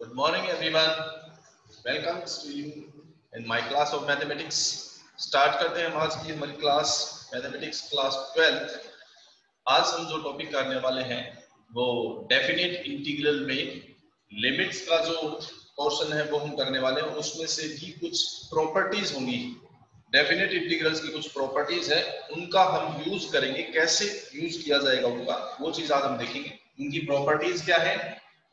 Good morning, everyone. Welcome to you in my class of mathematics. Start करते हैं हम आज की हमारी क्लास मैथमेटिक्स क्लास 12th। आज हम जो टॉपिक करने वाले हैं वो डेफिनेट इंटीग्रल में लिमिट्स का जो पोर्शन है वो हम करने वाले हैं। उसमें से भी कुछ प्रॉपर्टीज होंगी, डेफिनेट इंटीग्रल्स की कुछ प्रॉपर्टीज है, उनका हम यूज करेंगे। कैसे यूज किया जाएगा उनका, वो चीज आज हम देखेंगे। उनकी प्रॉपर्टीज क्या है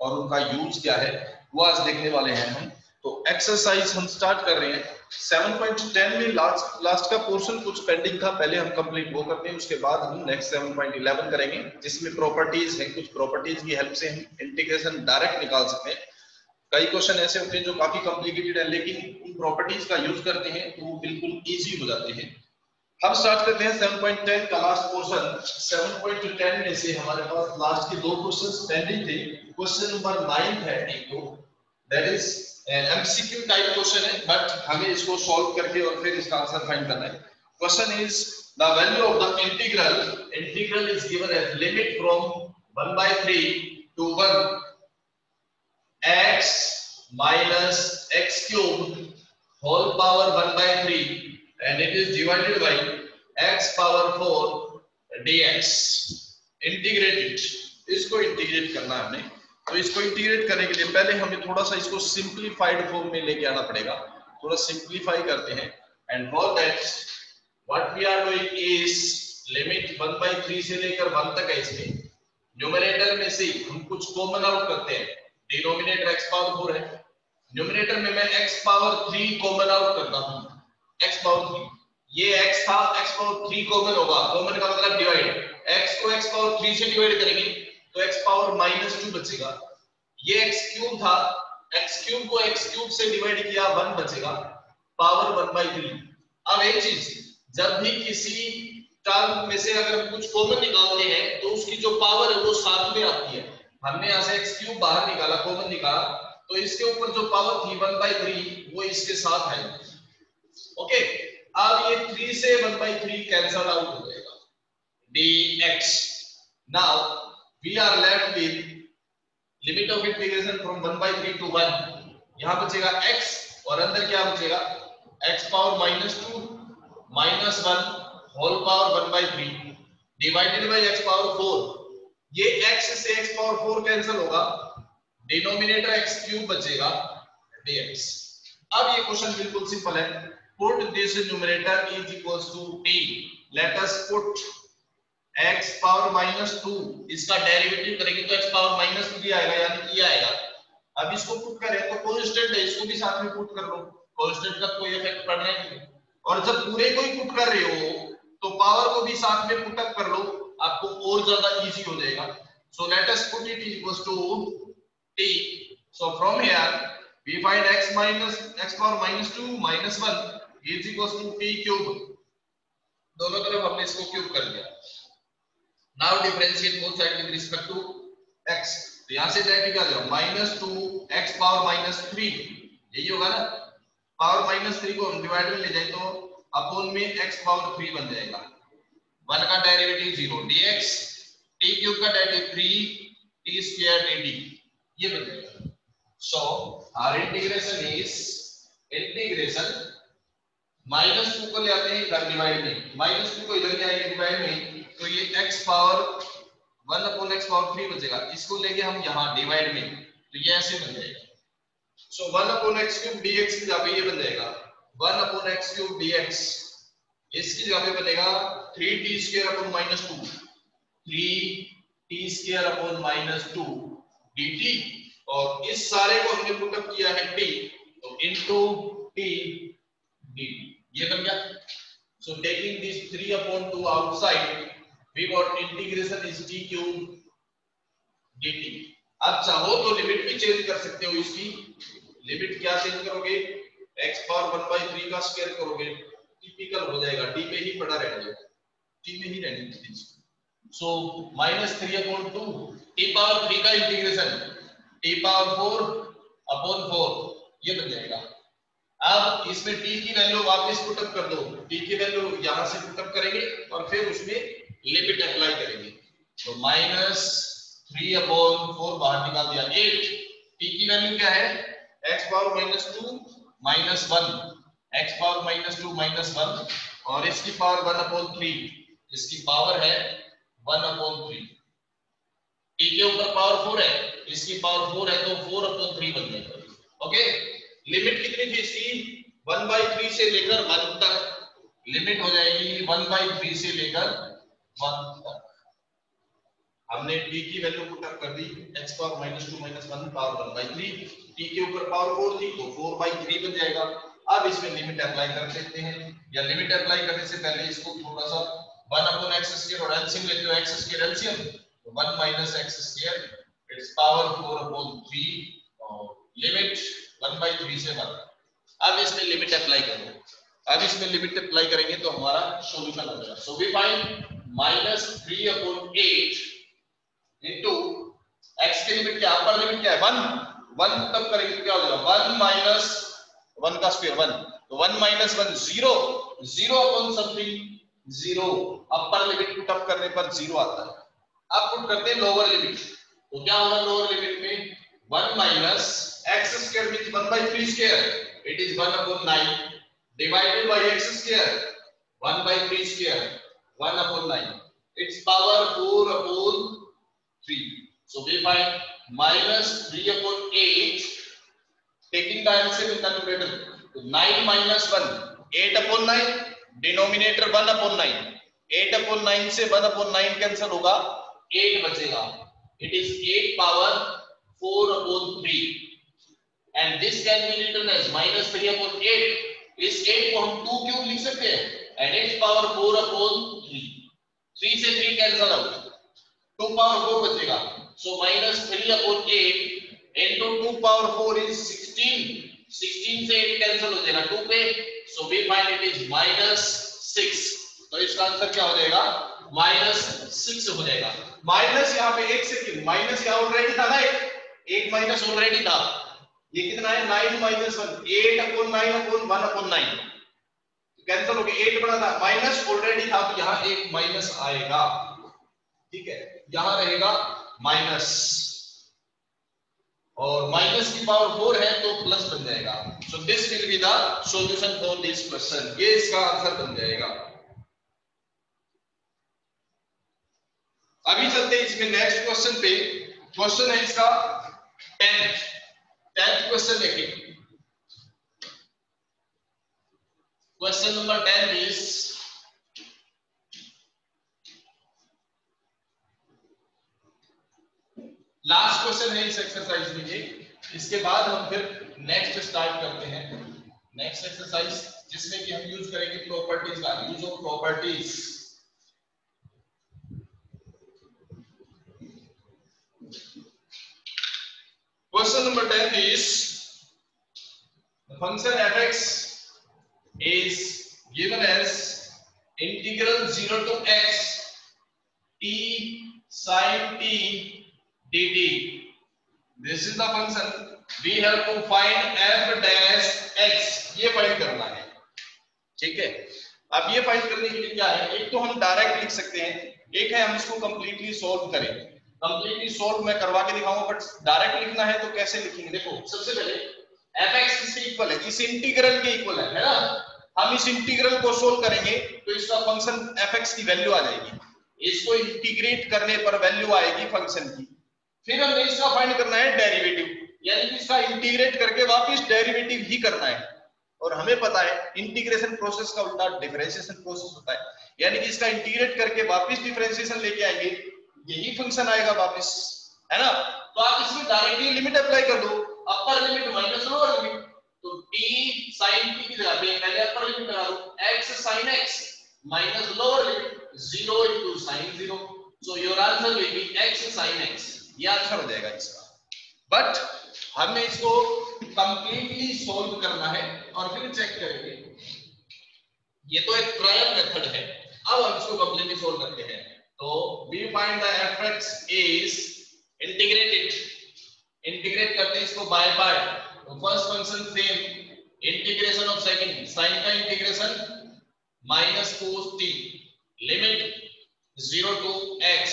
और उनका यूज क्या है वो आज देखने वाले हैं हम। तो एक्सरसाइज हम स्टार्ट कर रहे हैं 7.10 में। लास्ट का पोर्शन कुछ पेंडिंग था, पहले हम कंप्लीट वो करते हैं, उसके बाद हम नेक्स्ट 7.11 करेंगे, जिसमें प्रॉपर्टीज है। कुछ प्रॉपर्टीज की हेल्प से हम इंटीग्रेशन डायरेक्ट निकाल सकते हैं। कई क्वेश्चन ऐसे होते हैं जो काफी कॉम्प्लिकेटेड है, लेकिन उन प्रॉपर्टीज का यूज करते हैं तो वो बिल्कुल इजी हो जाते हैं। हम स्टार्ट करते हैं 7.10 का लास्ट पोर्शन। 7.10 में से हमारे पास लास्ट के दो क्वेश्चंस पेंडिंग थे। क्वेश्चन नंबर 9 है एक तो, that is MCQ type question है, बट हमें इसको सॉल्व करके और फिर इसका आंसर फाइंड करना है। Question is the value of the integral is given age limit from 1/3 to 1 x minus x cubed whole power 1/3 and it is divided by x power 4 dx. Integrated, इसको integrate करना है हमने। तो इसको integrate करने के लिए पहले हमें थोड़ा सा इसको सिंप्लीफाइड फॉर्म में लेके आना पड़ेगा। थोड़ा सिंप्लीफाई करते हैं and for that what we are doing is limit 1/3 से लेकर 1 तक है। इसमें न्यूमरेटर में से हम कुछ कॉमन आउट करते हैं। डिनोमिनेटर x पावर 4 है, न्यूमरेटर में मैं x पावर 3 कॉमन आउट करता हूं। x पावर 3, ये x था, x पावर 3 कॉमन होगा। कॉमन का मतलब डिवाइड, x को x पावर 3 से डिवाइड करेंगे तो x पावर -2 बचेगा। ये x क्यूब था, x क्यूब को x क्यूब से डिवाइड किया 1 बचेगा, पावर 1/3। अब एक चीज, जब भी किसी टर्म में से अगर हम कुछ कॉमन निकालते हैं तो उसकी जो पावर है वो साथ में आती है। हमने यहाँ से x क्यूब बाहर निकाला, कॉमन निकाला, तो इसके ऊपर जो पावर थी 1/3 वो इसके साथ है। ओके, अब ये 3 से 1/3 कैंसल आउट हो जाएगा, dx। Now we are left with limit of integration from 1/3 to 1। यहाँ बचेगा x और अंदर क्या बचेगा, x power -2 -1 whole power 1/3 divided by x power 4। ये x से x पावर 4 कैंसिल होगा, डिनोमिनेटर x क्यूब बचेगा dx। अब ये क्वेश्चन बिल्कुल सिंपल है। Put this numerator is equals to t। Let us put x power -2, इसका डेरिवेटिव करेंगे तो x पावर -2 भी आएगा, यानी कि ये आएगा। अब इसको पुट करें तो कांस्टेंट है, इसको भी साथ में पुट कर लो, कांस्टेंट का कोई इफेक्ट पड़ रहा है। और जब पूरे को ही पुट कर रहे हो तो पावर को भी साथ में पुट अप कर लो, आपको और ज्यादा इजी हो जाएगा। So let us put it equals to t। So from here we find x power -2 -1 is equals to t cube. दोनों तरफ हमने इसको क्यूब कर दिया। Now differentiate both side with respect to x। तो यहां से डायरेक्ट क्या आ जाएगा, -2 x पावर -3, यही होगा ना। पावर -3 को हम डिवाइड में ले जाए तो अपॉन में x पावर 3 बन जाएगा। 1 का डेरिवेटिव 0 dx, t क्यूब का डेरिवेटिव 3 t स्क्वायर dt, ये बन जाएगा। सो आवर इंटीग्रेशन इज -2 को ले आते हैं इधर डिवाइड में, -2 को इधर ले आएंगे डिवाइड में, तो ये x पावर 1/x पावर 3 बचेगा। इसको लेके हम यहाँ डिवाइड में, तो ये ऐसे बन जाएगा। सो 1/x क्यूब dx की जगह पे ये बन जाएगा 1/x क्यूब dx। इसकी जगह पे बनेगा 3t square upon -2, 3t square upon -2 dt। और इस सारे को हमने पुट अप किया है t, तो इनटू t dt, ये बन गया। So taking this 3/2 outside we got integration is t cube dt। अब चाहो तो लिमिट भी चेंज कर सकते हो। इसकी लिमिट क्या चेंज करोगे, x पावर 1/3 का स्क्वायर करोगे, टिपिकल हो जाएगा, t पे ही पड़ा रहेगा, t में ही रहने दीजिए। सो -3/2 t पावर 3 का इंटीग्रेशन t पावर 4/4, ये बन जाएगा। अब इसमें t की वैल्यू वापस पुट अप कर दो, t की वैल्यू यहां से पुट अप करेंगे और फिर उसमें लिमिट अप्लाई करेंगे। तो -3/4 बाहर निकाल दिया 8, टी की वैल्यू क्या है, x पावर -2 -1, x पावर -2 -1 और इसकी पावर 1/3, इसकी पावर है 1/3। टी के ऊपर पावर 4 है, इसकी पावर 4 है तो 4/3 बन जाएगा। ओके, लिमिट कितनी थी इसकी, 1/3 से लेकर 1 तक लिमिट हो जाएगी, 1/3 से लेकर 1 तक। हमने t की वैल्यू पुट अप कर दी, x पावर -2 -1 पावर 1/3, t के ऊपर पावर 4 थी तो 4/3 बन जाएगा। अब इसमें लिमिट अप्लाई कर देते हैं, या लिमिट अप्लाई करने से पहले इसको थोड़ा सा 1/x² और एलसीएम लेते हो, x² एलसीएम तो 1 - x² इट्स पावर 4/3 और लिमिट 1/3 से 1। अब इसमें लिमिट अप्लाई करो, अब इसमें लिमिट अप्लाई करेंगे तो हमारा सॉल्यूशन आ जाएगा। So we find -3/8 into x की लिमिट क्या, अपर लिमिट क्या है 1 तब करेंगे तो क्या हो जाएगा 1 - 1 का स्क्वायर 1, तो 1 - 1 0, 0 upon something 0, upper limit put up करने पर 0 आता है। अब पुट करते हैं लोअर लिमिट, तो क्या होगा लोअर लिमिट में 1 - x² means 1/3², it is 1/9 divided by x², 1/3², 1/9, its power 4/3. So we find -3/8, taking the LCM in the numerator, तो 9 - 1, 8/9, डिनोमिनेटर 1/9, 8/9 से 1/9 कैंसिल होगा, 8 बचेगा, it is 8 power 4/3 and this can be written as -3/8। इस 8 को हम 2 cube लिख सकते हैं and x पावर 4/3, 3 से 3 कैंसिल आउट, 2 पावर 4 बचेगा, so -3/8 into 2 पावर 4 is 16, 16 से 8 कैंसिल हो जाएगा 2 पे, so we find it is -6। तो इसका आंसर क्या हो जाएगा, -6 हो जाएगा। माइनस यहाँ पे 1 सेकंड, माइनस यहाँ ऑलरेडी था ना, एक माइनस ऑलरेडी था, ये कितना है 9 - 1, 8/9/1/9 कैंसिल हो गया, 8 बना था, माइनस ऑलरेडी था तो यहाँ एक माइनस आएगा, ठीक है, यहाँ रहेगा माइनस और माइनस की पावर 4 है तो प्लस बन जाएगा। So this will be the solution for this question, ये इसका आंसर बन जाएगा। अभी चलते हैं इसमें नेक्स्ट क्वेश्चन पे, क्वेश्चन है इसका 10th क्वेश्चन देखिए। Question number 10 is last question है इस एक्सरसाइज में ये, इसके बाद हम फिर नेक्स्ट स्टार्ट करते हैं नेक्स्ट एक्सरसाइज, जिसमें कि हम यूज करेंगे प्रॉपर्टीज का, use of properties. Question number 10 is the function fx is given as integral 0 to x t sin t dt. This is the function we have to find f dash x, ये find करना है, ठीक है। अब ये find करने के लिए क्या है, एक तो हम डायरेक्ट लिख सकते हैं, एक है हम इसको कंप्लीटली सॉल्व करें। कंप्लीटली सॉल्व मैं करवा के दिखाऊंगा, बट डायरेक्ट लिखना है तो कैसे लिखेंगे, देखो सबसे पहले fx इसके इक्वल है, इस इंटीग्रल के इक्वल है ना, हम इस इंटीग्रल को सोल्व करेंगे तो इसका फंक्शन fx की वैल्यू आ जाएगी, इसको इंटीग्रेट करने पर वैल्यू आएगी फंक्शन की। फिर हमें इसका फाइंड करना है डेरिवेटिव, यानी कि इसका इंटीग्रेट करके वापस डेरिवेटिव ही करना है, और हमें पता है इंटीग्रेशन प्रोसेस का उल्टा डिफरेंशिएशन प्रोसेस होता है, यानी कि इसका इंटीग्रेट करके वापस डिफरेंशिएशन लेके आएंगे, यही फंक्शन आएगा वापस, है ना। तो आप इसमें डायरेक्टली लिमिट अप्लाई कर दो, upper limit minus lower limit, तो t sin t की जगह पे पहले अपर लिमिट लगा दो, x sin x minus lower limit 0 into sin 0, so your answer will be x sin x, ये आंसर हो जाएगा इसका। बट हमें इसको कंप्लीटली सॉल्व करना है और फिर चेक करेंगे, ये तो एक ट्रायल मेथड है, अब हम इसको कंप्लीटली सॉल्व करते हैं। तो we find the fx is integrated, integrate करते हैं इसको बाय पार्ट, तो first function same, integration of second, sine का integration minus cos t, limit 0 to x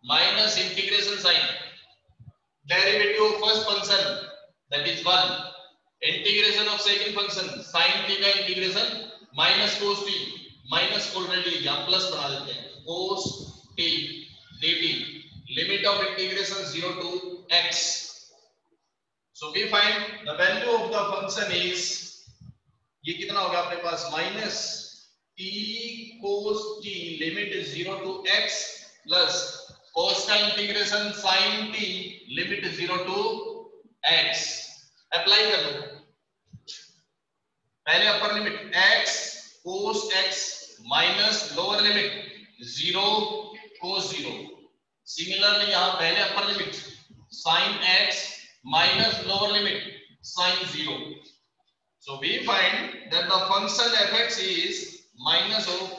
minus integration sine derivative of first function that is 1, integration of second function sin t का integration minus cos t, minus already यहां plus बना देते हैं, cos t dt, limit of integration 0 to x. So we find the value of the function is, ये कितना होगा अपने पास, minus t cos t limit 0 to x plus cos का integration sin t limit 0 to x. Apply कर लो, पहले upper limit x cos x minus lower limit 0 cos 0. Similarly यहां पहले upper limit sin x minus lower limit sin 0. So we find that the function fx is minus of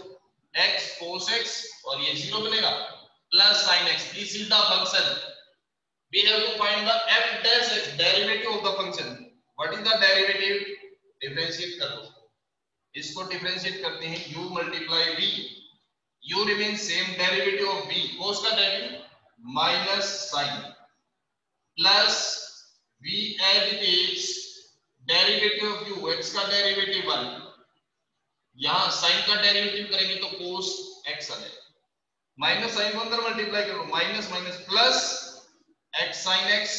x cos x और ये 0 बनेगा plus sin x. This is the function. We have to find the f dash x, derivative of the function. What is the derivative? Differentiate कर दो, इसको differentiate करते हैं, u multiply v, u remains same, derivative of v, cos का derivative minus sin plus v as it is, derivative of u, x का derivative 1, यहां sin का derivative करेंगे तो cos x आ जाएगा, माइनस sin को अंदर मल्टीप्लाई करो, minus minus plus x sin x,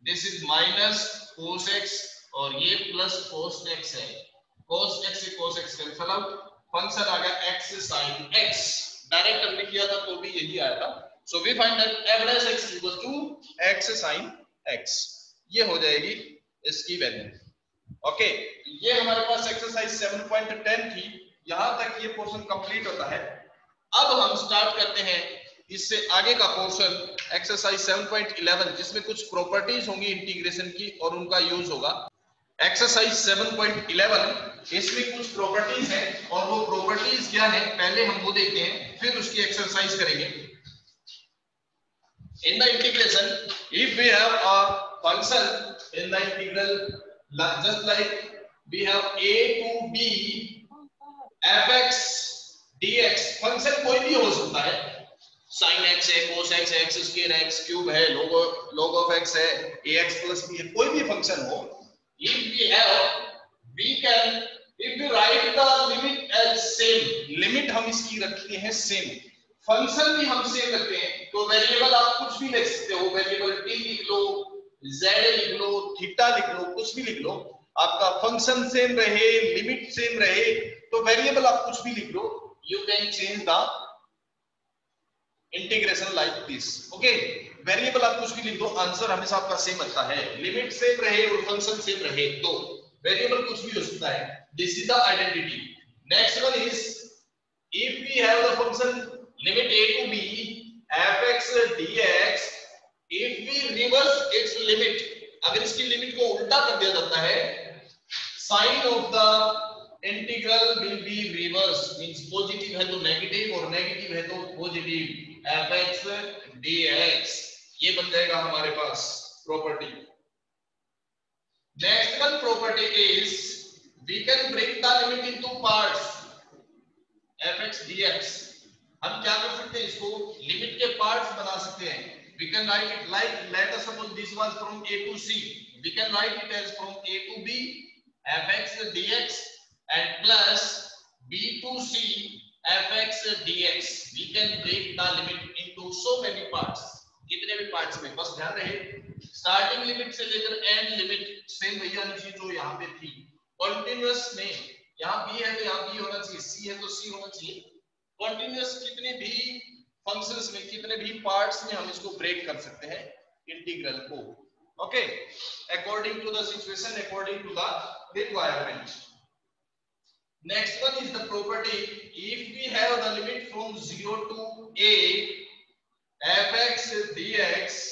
this is minus cos x और ये प्लस cos x है, cos x से cos x cancel out, function आ गया x sin x. डायरेक्ट हमने किया था तो भी यही आया था. So we find that f dash x equals to x sin x. ये हो जाएगी इसकी वैल्यू. ओके, ये हमारे पास एक्सरसाइज 7.10 थी. यहां तक ये पोर्शन कंप्लीट होता है. अब हम स्टार्ट करते हैं इससे आगे का पोर्शन एक्सरसाइज 7.11, जिसमें कुछ प्रॉपर्टीज होंगी इंटीग्रेशन की और उनका यूज होगा. एक्सरसाइज 7.11 इसमें कुछ प्रॉपर्टीज हैं और वो प्रॉपर्टीज क्या है पहले हम वो देखते हैं, फिर उसकी एक्सरसाइज करेंगे. In the integration, if we have a function in the integral, just like we have a to b fx dx, function कोई भी हो सकता है, sin x है, cos x है, x square है, x cube है, log of x है, ax plus b है, कोई भी फंक्शन हो. If we have, we can, if we write the limit as same, limit हम इसकी रखते हैं सेम, फंक्शन भी हम सेम रखते हैं, तो वेरिएबल आप कुछ भी लिख सकते हो, वेरिएबल t लिख लो, z लिख लो, थीटा लिख लो, कुछ भी लिख लो, आपका फंक्शन सेम रहे, लिमिट सेम रहे, तो वेरिएबल आप कुछ भी लिख लो, you can change the integration like this. Okay, variable आप कुछ भी लिख दो, आंसर हमेशा आपका सेम आता है, लिमिट सेम रहे और फंक्शन सेम रहे तो वेरिएबल कुछ भी हो सकता है. This is the identity. Next one is, if we have the function limit a to b fx dx, if we reverse its limit, अगर इसकी लिमिट को उल्टा कर दिया जाता है, sign of the integral will be reversed, means positive है तो नेगेटिव और नेगेटिव है तो पॉजिटिव, fx dx, ये बन जाएगा हमारे पास property. Next one property is, we can break the limit into parts, fx dx, हम क्या कर सकते हैं, इसको लिमिट के पार्ट्स बना सकते हैं. We can write it like, let us suppose this was from a to c, we can write it as from a to b fx dx and plus b to c fx dx. We can break the limit into so many parts, कितने भी parts में, बस ध्यान रहे starting limit से लेकर and limit same वही आनी चाहिए जो यहाँ पे थी. कंटिन्यूअस में यहाँ b है तो यहाँ b होना चाहिए, c है तो c होना चाहिए. कंटिन्यूअस कितने भी फंक्शंस में, कितने भी पार्ट्स में हम इसको ब्रेक कर सकते हैं इंटीग्रल को. Okay, according to the situation, according to the requirement. Next one is the property, if we have the limit from 0 to a fx dx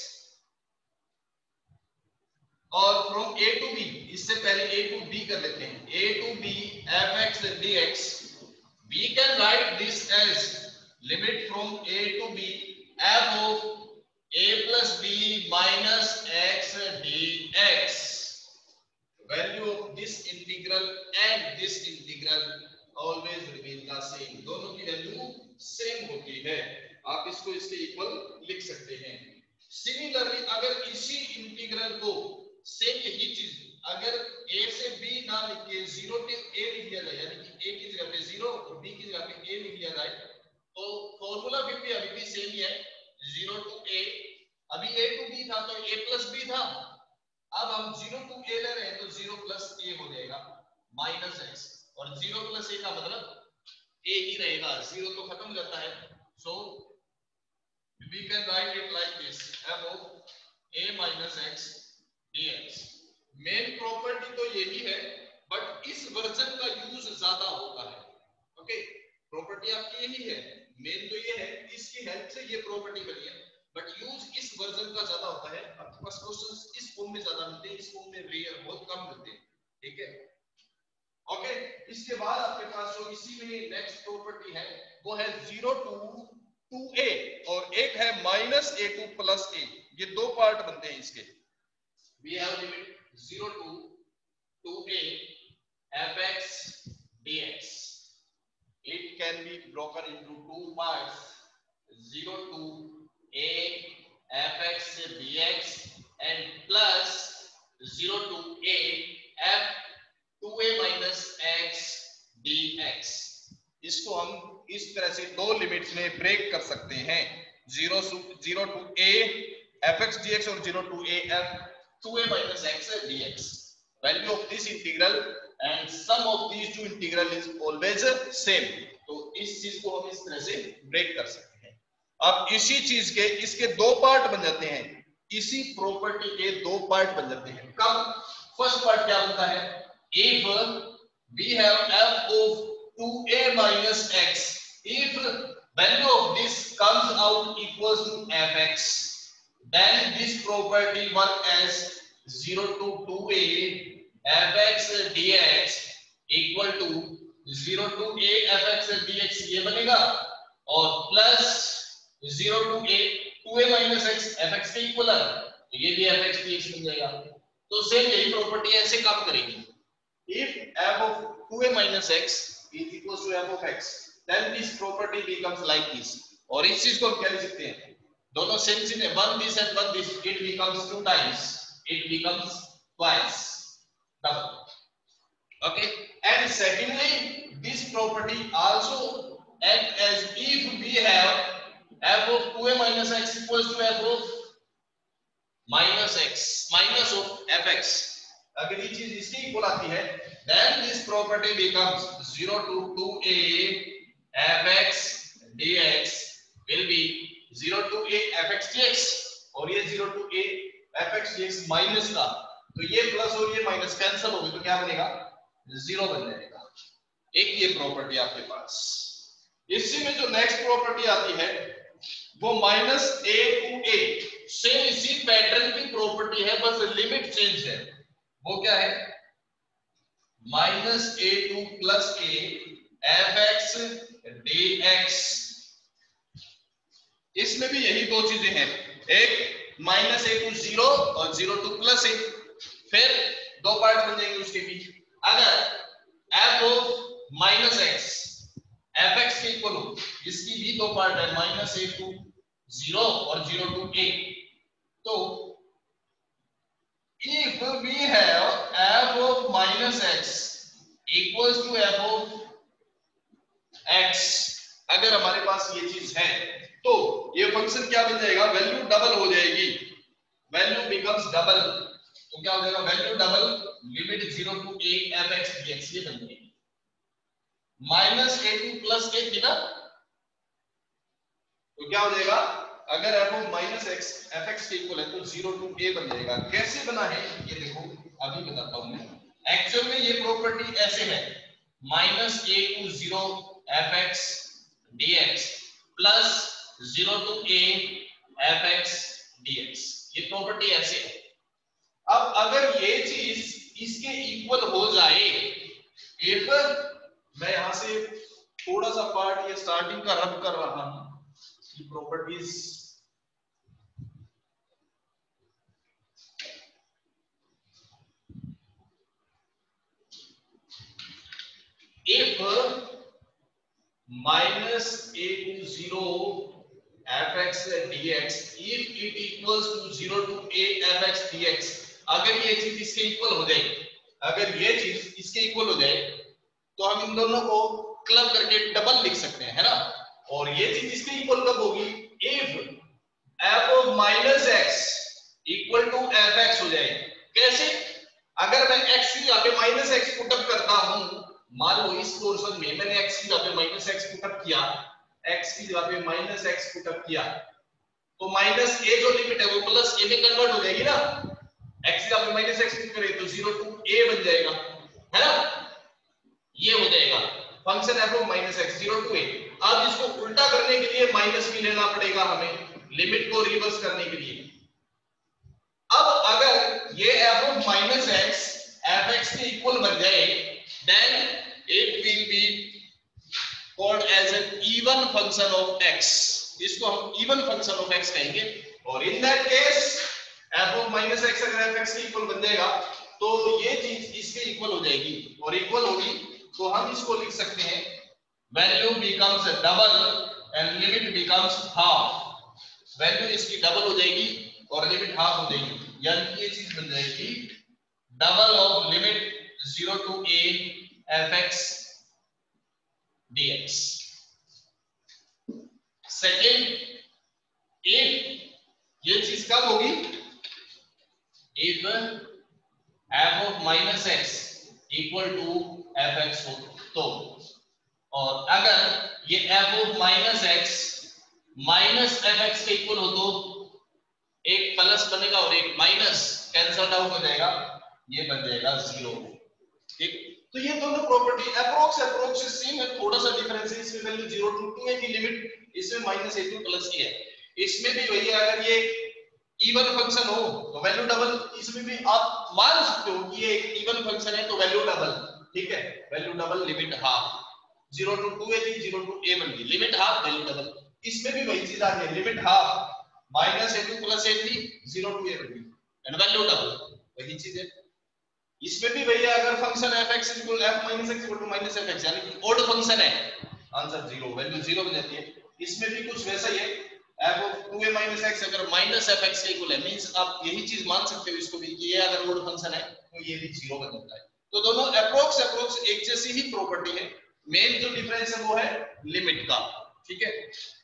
और फ्रॉम a to b, इससे पहले a to b कर लेते हैं, a to b fx dx, we can write this as limit from a to b f of a plus b minus x dx. Value of this integral and this integral always remain the same. दोनों की value same होती है, आप इसको इसके equal लिख सकते हैं. सिमिलरली अगर इसी इंटीग्रल को सेम यही चीज अगर a से b ना लिख के 0 to a लिख दिया जाए, यानी कि a की जगह पे 0 और b की जगह पे a लिख दिया जाए, तो फॉर्मूला फिर भी अभी भी सेम ही है, 0 to a। अभी a to b था तो a plus b था, अब हम 0 to a ले रहे हैं तो 0 plus a हो जाएगा माइनस x, और 0 plus a का मतलब a ही रहेगा, 0 तो खत्म हो जाता है। सो we can write it like this, f of a minus x dx। Main property तो यही है, बट इस वर्जन का यूज ज्यादा होता है। ओके, प्रॉपर्टी आपकी यही है, मेन तो ये है, इसकी हेल्प से ये प्रॉपर्टी बनी है, बट यूज इस वर्जन का ज्यादा होता है। आपके पास क्वेश्चंस इस फॉर्म में ज्यादा मिलते हैं, इस फॉर्म में रेयर बहुत कम मिलते हैं। ठीक है, ओके। इसके बाद आपके पास जो इसी में नेक्स्ट प्रॉपर्टी है वो है 0 to 2a, और एक है minus a to plus a। ये दो पार्ट बनते हैं इसके। We have limit 0 to 2a fx dx. It can be broken into two parts, 0 to a fx dx and plus 0 to a f 2a minus x dx। इसको हम इस तरह से दो लिमिट्स में ब्रेक कर सकते हैं, 0 to a fx dx और 0 to a f 2a minus x dx। Value of this integral and sum of these two integral is always same। तो इस चीज को हम इस तरह से ब्रेक कर सकते हैं। अब इसी चीज के इसके दो पार्ट बन जाते हैं, इसी प्रॉपर्टी के दो पार्ट बन जाते हैं। कब? फर्स्ट पार्ट क्या बनता है, if we have f of 2a minus x, if value of this comes out equals to fx, then this property work as 0 to 2a fx dx equal to 0 to a fx dx ये बनेगा, और plus 0 to a 2a minus x fx के equal है, तो ये भी fx dx बन जाएगा। तो सेम यही प्रॉपर्टी ऐसे काम करेगी, if f of 2a minus x is equals to f of x, then this property becomes like this। और इस चीज को हम क्या लिख सकते हैं, दोनों सेम चीज है, one this and one this, it becomes two times, it becomes twice, double. Okay, and secondly this property also act as if we have f of 2a minus x equals to f of minus x minus of fx। अगर ये चीज इसके equal आती है, then this property becomes 0 to 2a fx dx will be 0 to a fx dx, और ये 0 to a fx dx minus का, तो ये प्लस और ये माइनस कैंसिल हो गए, तो क्या बनेगा, 0 बन जाएगा। एक ये प्रॉपर्टी आपके पास। इसी में जो नेक्स्ट प्रॉपर्टी आती है वो minus a to a, same इसी पैटर्न की प्रॉपर्टी है, बस लिमिट चेंज है। वो क्या है, minus a to plus a fx dx। इसमें भी यही दो चीजें हैं, एक माइनस a टू 0 और 0 टू प्लस a, फिर दो पार्ट बन जाएंगे उसके बीच। अगर f of minus x fx के इक्वल हो, इसकी भी दो पार्ट है, माइनस a टू 0 और 0 टू a, तो if we have f of minus x equals to f of x, अगर हमारे पास ये चीज है तो ये फंक्शन क्या बन जाएगा, वैल्यू डबल हो जाएगी, वैल्यू बिकम्स डबल। तो क्या हो जाएगा, value double, limit 0 to a fx dx ये बन जाएगी। Minus a to plus a थी ना, तो क्या हो जाएगा, अगर f of minus x fx के इक्वल है तो 0 टू a बन जाएगा। कैसे बना है ये देखो, अभी बताता हूं मैं। एक्चुअल में ये प्रॉपर्टी ऐसे है, minus a to 0 fx dx plus 0 to a fx dx, ये प्रॉपर्टी ऐसे है। अब अगर ये चीज इसके इक्वल हो जाए, एक मैं यहां से थोड़ा सा पार्ट ये स्टार्टिंग का रब कर रहा हूं, properties if minus a to 0 fx dx if it equals to 0 to a fx dx, अगर ये चीज इसके इक्वल हो जाए, अगर ये चीज इसके इक्वल हो जाए तो हम इन दोनों को क्लब करके डबल लिख सकते हैं, है ना। और ये चीज इसके इक्वल कब होगी, if f of minus x equal to fx हो जाए। कैसे, अगर मैं x की जगह पे माइनस x पुटअप करता हूं, मान लो इस पोर्शन में मैंने x की जगह पे माइनस x पुटअप किया, x की जगह पे माइनस x पुटअप किया, तो माइनस a जो लिमिट है वो प्लस a में कन्वर्ट हो जाएगी ना। x की जगह पे माइनस x पुट करें तो 0 टू a बन जाएगा, है ना। ये हो जाएगा function f of minus x 0 to a। अब इसको उल्टा करने के लिए माइनस भी लेना पड़ेगा हमें, लिमिट को रिवर्स करने के लिए। अब अगर ये f of minus x fx के इक्वल बन जाए, then it will be called as an even function of x। इसको हम even function of x कहेंगे। और in that case f of minus x अगर fx के इक्वल बन जाएगा तो ये चीज इसके इक्वल हो जाएगी, और इक्वल होगी तो हम इसको लिख सकते हैं value becomes double and limit becomes half। Value इसकी डबल हो जाएगी और लिमिट हाफ हो जाएगी, यानी ये चीज बन जाएगी double of limit 0 to a fx dx। Second, if ये चीज कब होगी, if f of minus x equal to fx हो तो, और अगर ये f of minus x minus fx के इक्वल हो तो एक प्लस बनेगा और एक माइनस कैंसल आउट हो जाएगा, ये बन जाएगा 0। ठीक, तो ये दोनों प्रॉपर्टी अप्रोक्स सेम है, थोड़ा सा डिफरेंस है। इसमें वैल्यू 0 टू 2a की लिमिट, इसमें minus a to plus a है। इसमें भी वही है, अगर ये इवन फंक्शन हो तो वैल्यू डबल, इसमें भी आप मान सकते हो कि ये इवन फंक्शन है तो वैल्यू डबल। ठीक है, value double, limit half, 0 to 2a थी 0 टू a बन गई, लिमिट हाफ वैल्यू डबल। इसमें भी वही चीज आ गई, limit half minus a to plus a थी 0 टू a बन गई एंड वैल्यू डबल, वही चीज है। इसमें भी भैया अगर function fx equal f minus x equal to minus fx, यानी कि ओड फंक्शन है, आंसर 0, वैल्यू 0 बन जाती है। इसमें भी कुछ वैसा ही है, f of 2a minus x अगर माइनस fx के इक्वल है, मींस आप यही चीज मान सकते हो इसको भी कि ये अगर ओड फंक्शन है तो ये भी 0 बन जाता है। तो दोनों अप्रोक्स एक जैसी ही प्रॉपर्टी है, मेन जो डिफरेंस है वो है लिमिट का। ठीक है,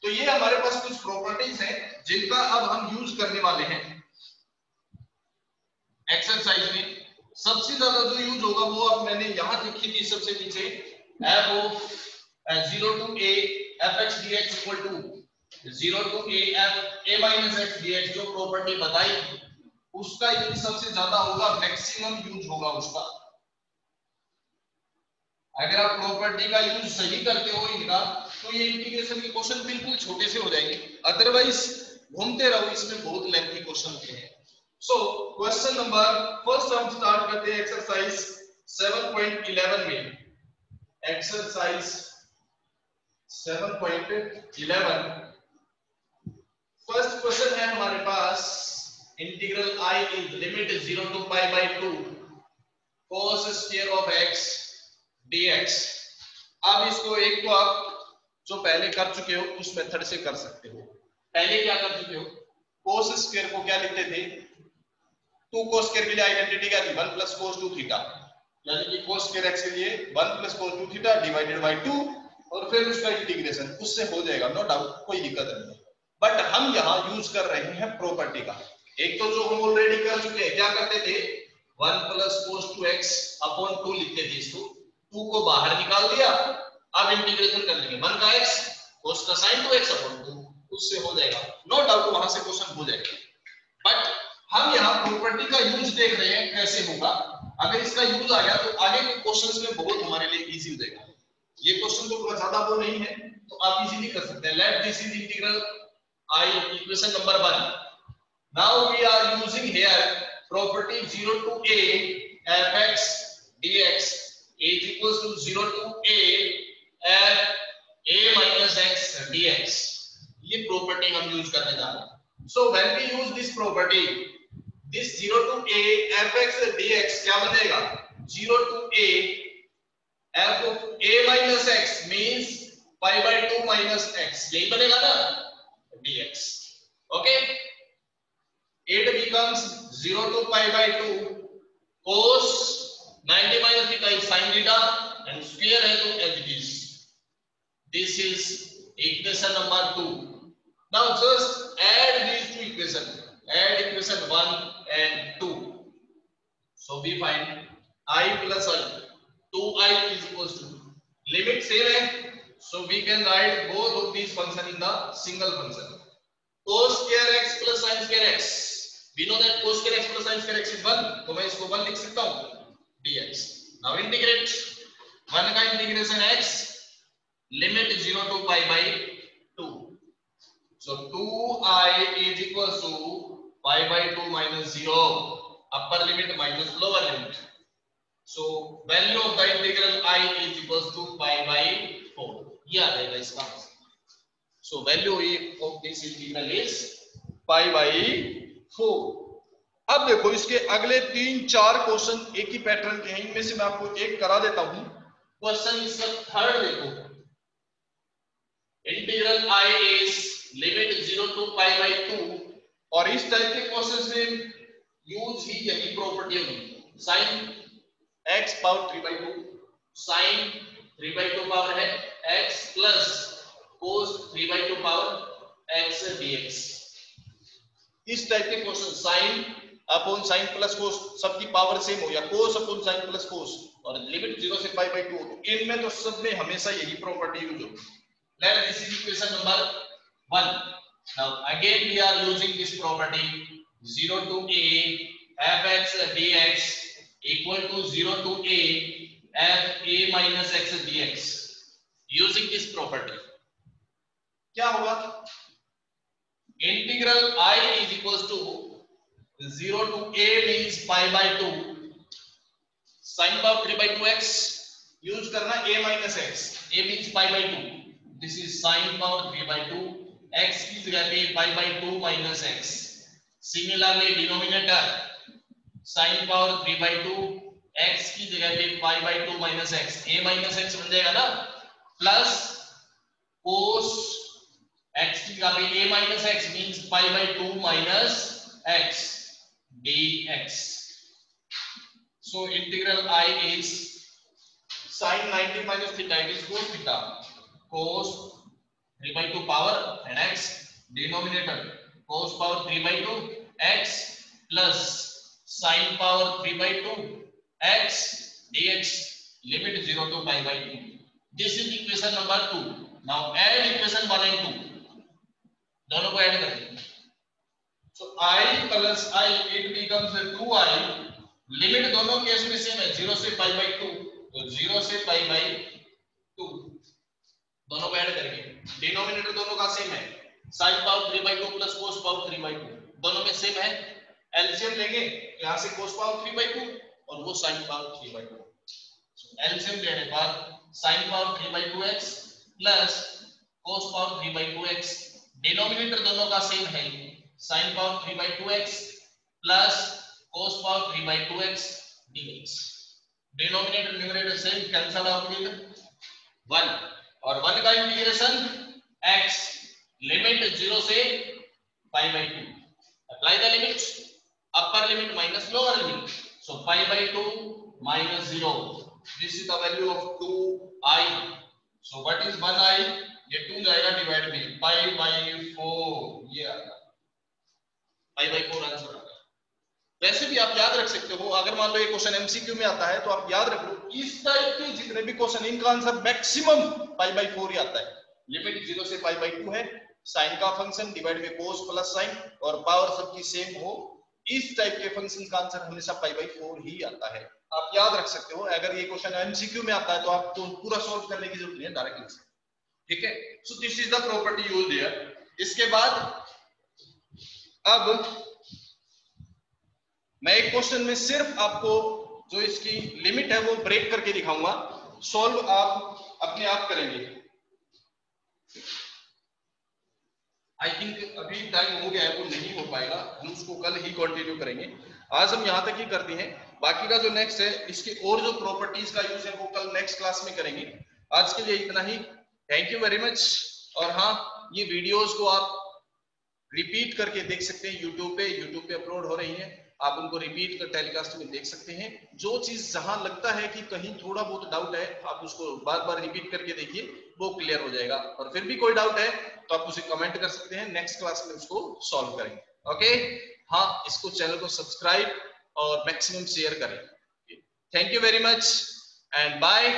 तो ये हमारे पास कुछ प्रॉपर्टीज हैं जिनका अब हम यूज करने वाले हैं एक्सरसाइज में। सबसे ज्यादा जो यूज होगा वो अब मैंने यहां लिखी थी सबसे नीचे, f of 0 to a fx dx equal to 0 to a f a minus x dx, जो प्रॉपर्टी बताई उसका यूज सबसे ज्यादा होगा, मैक्सिमम यूज होगा उसका। अगर आप प्रॉपर्टी का यूज सही करते हो इनका, तो ये इंटीग्रेशन के क्वेश्चन बिल्कुल छोटे से हो जाएंगे, अदरवाइज घूमते रहो, इसमें बहुत लेंथी क्वेश्चन होते हैं। सो क्वेश्चन नंबर फर्स्ट हम स्टार्ट करते हैं एक्सरसाइज 7.11 में। एक्सरसाइज 7.11 फर्स्ट क्वेश्चन है हमारे पास, integral I is limit 0 to pi by 2 cos square of x dx। अब इसको एक तो आप जो पहले कर चुके हो उस मेथड से कर सकते हो। पहले क्या कर चुके हो, cos स्क्वायर को क्या लिखते थे, 2 cos स्क्वायर के लिए आइडेंटिटी क्या थी, 1 प्लस cos 2 थीटा, यानी कि cos स्क्वायर x के लिए 1 plus cos 2 theta divided by 2, और फिर उसका इंटीग्रेशन, उससे हो जाएगा, नो डाउट, कोई दिक्कत नहीं है। बट हम यहाँ यूज कर रहे हैं प्रॉपर्टी का। एक तो जो हम ऑलरेडी कर चुके हैं, क्या करते थे, 1 प्लस cos 2x अपॉन 2 लिखते थे, इसको 2 को बाहर निकाल दिया, अब इंटीग्रेशन कर लेंगे 1 का x cos का sin 2x अपॉन 2, उससे हो जाएगा, नो डाउट वहां से क्वेश्चन हो जाएगा। बट हम यहाँ प्रॉपर्टी का यूज देख रहे हैं कैसे होगा। अगर इसका यूज आ गया तो आगे के क्वेश्चंस में बहुत हमारे लिए इजी हो जाएगा। ये क्वेश्चन तो ज्यादा वो नहीं है, तो आप इजीली कर सकते हैं। Let this is integral I, equation number 1। Now we are using here property 0 to a fx dx is equals to 0 to a f a minus x dx। ये प्रॉपर्टी हम यूज करने जा रहे हैं। So when we use this property, this 0 to a fx dx क्या बनेगा, 0 to a f of a minus x means pi by 2 minus x, यही बनेगा ना। dx. Okay, it becomes 0 to pi by 2 cos 90 minus theta is sin theta and square है तो h is. This is equation number 2. Now just add these two equations. Add equation 1 and 2. So we find I plus I. 2i is equals to limit same है. So we can write both of these function in the single function. Cos square x plus sin square x. We know that cos square x plus sin square x is 1. तो मैं इसको 1 लिख सकता हूँ dx. Now integrate 1 का integration x limit 0 to pi by 2. So 2i is equals to pi by 2 minus 0. Upper limit minus lower limit. So value of the integral I is equals to pi by 4. ये आ जाएगा इसका. So value of this integral is pi by 4. अब देखो इसके अगले 3-4 question एक ही pattern के हैं. इनमें से मैं आपको एक करा देता हूं. क्वेश्चन इसका थर्ड देखो. Integral I is limit 0 to pi by 2. और इस टाइप के क्वेश्चन में यूज ही यही प्रॉपर्टी होगी. sin x power 3 by 2 sin 3 by 2 power है x plus cos 3 by 2 power x dx. इस टाइप के question sin upon sin plus cos सबकी पावर सेम हो या cos upon sin plus cos और लिमिट 0 से pi by 2 हो, इनमें तो सब में हमेशा यही प्रॉपर्टी यूज होगी. Let this is equation number 1. Now again we are using this property 0 to a fx dx equal to 0 to a f a minus x dx. Using this property क्या होगा? Integral I is equals to 0 to a means pi by 2 sin power 3 by 2x. Use करना a minus x. a means pi by 2. This is sin power 3 by 2. x की जगह पे pi by 2 minus x. Similarly denominator sin power 3 by 2 x की जगह पे pi by 2 minus x. a minus x बन जाएगा ना प्लस cos x की जगह पे a minus x means pi by 2 minus x dx. So integral I is sin 90 minus theta is cos theta. Cos 3 by 2 power and x denominator cos power 3 by 2 x plus sin power 3 by 2 x dx limit 0 to pi by 2. This is equation number 2. Now add equation 1 and 2. दोनों को add कर देंगे. So I plus I it becomes 2i. Limit दोनों case में same है 0 से pi by 2. तो 0 से pi by 2 दोनों को ऐड करेंगे. डिनोमिनेटर दोनों का सेम है sin power 3 by 2 plus cos power 3 by 2 दोनों में सेम है. एलसीएम लेंगे यहां से cos पावर 3 by 2 और वो sin power 3 by 2. So LCM लेने पर sin power 3 by 2x plus cos power 3 by 2x. Denominator दोनों का सेम है sin power 3 by 2x plus cos power 3 by 2x dx. Denominator numerator same cancel out हो जाएगा 1 और 1 का integration x limit 0 से pi by 2. Apply the limit. Upper limit minus lower limit. So pi by 2 minus 0. This is the value of 2i. So what is 1i? ये 2 जाएगा divide में pi by 4. ये आएगा pi by 4 आंसर आएगा. वैसे भी आप याद रख सकते हो. अगर मान लो ये क्वेश्चन एमसीक्यू में आता है तो आप याद रख लो इस टाइप के जितने भी क्वेश्चन इनका आंसर मैक्सिमम पाई बाई 4 ही आता है. लिमिट 0 से पाई बाई 2 है. साइन का फंक्शन डिवाइड में कोस प्लस साइन और पावर सबकी सेम हो. इस टाइप के फंक्शन का आंसर हमेशा पाई बाई 4 ही आता है. आप याद रख सकते हो. अगर ये क्वेश्चन एमसीक्यू में आता है तो आपको पूरा सॉल्व करने की जरूरत नहीं है, डायरेक्टली. ठीक है. So this is the property used here. इसके बाद अब मैं एक क्वेश्चन में सिर्फ आपको जो इसकी लिमिट है वो ब्रेक करके दिखाऊंगा. सॉल्व आप अपने आप करेंगे. आई थिंक अभी टाइम हो गया है, वो नहीं हो पाएगा. हम उसको कल ही कंटिन्यू करेंगे. आज हम यहां तक ही करते हैं. बाकी का जो नेक्स्ट है इसके और जो प्रॉपर्टीज का यूज है वो कल नेक्स्ट क्लास में करेंगे. आज के लिए इतना ही. Thank you very much. और हाँ, ये वीडियोस को आप रिपीट करके देख सकते हैं यूट्यूब पे अपलोड हो रही है, आप उनको रिपीट कर टेलीकास्ट में देख सकते हैं। जो चीज जहां लगता है कि कहीं थोड़ा बहुत डाउट है, आप उसको बार बार रिपीट करके देखिए, वो क्लियर हो जाएगा। और फिर भी कोई डाउट है तो आप उसे कमेंट कर सकते हैं, नेक्स्ट क्लास में उसको सॉल्व करेंगे। ओके, हाँ, इसको चैनल को सब्सक्राइब और मैक्सिमम शेयर करें। Thank you very much and bye.